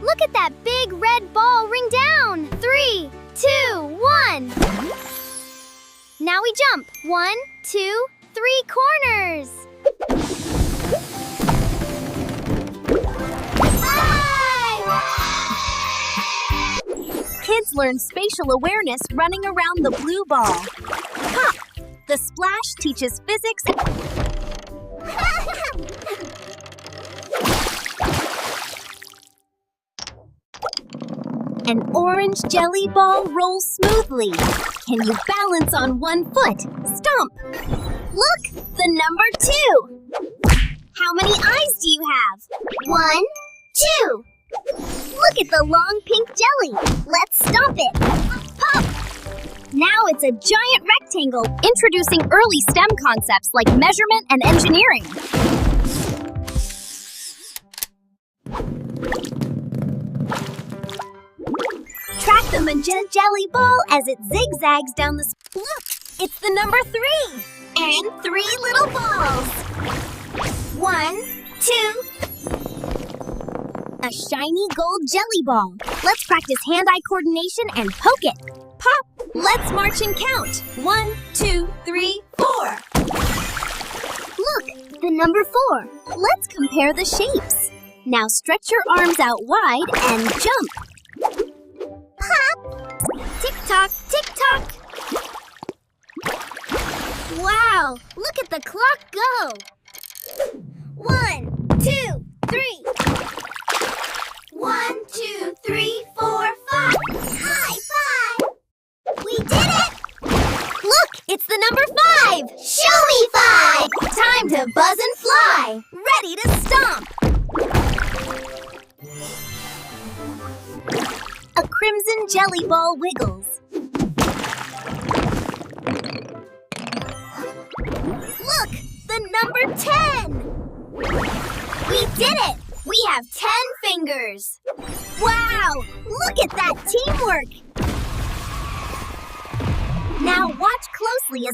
Look at that big red ball ring down. 3, 2, 1. Now we jump. 1, 2, 3 corners. Kids learn spatial awareness running around the blue ball. Pop! The splash teaches physics. An orange jelly ball rolls smoothly. Can you balance on one foot? Stomp! Look! The number 2! How many eyes do you have? 1, 2. Look at the long pink jelly. Let's stomp it. Pop! Now it's a giant rectangle, introducing early STEM concepts like measurement and engineering. Track the magenta jelly ball as it zigzags down the... Look! It's the number 3! And 3 little balls. 1, 2... A shiny gold jelly ball. Let's practice hand-eye coordination and poke it. Pop! Let's march and count. 1, 2, 3, 4. Look, the number 4. Let's compare the shapes. Now stretch your arms out wide and jump. Pop! Tick-tock, tick-tock. Wow, look at the clock go. 1, 2, 3. 1, 2, 3, 4, 5. High five! We did it! Look, it's the number 5. Show me 5. Time to buzz and fly. Ready to stomp. A crimson jelly ball wiggles. Look, the number 10. We did it! We have 10 fingers! Wow! Look at that teamwork! Now watch closely as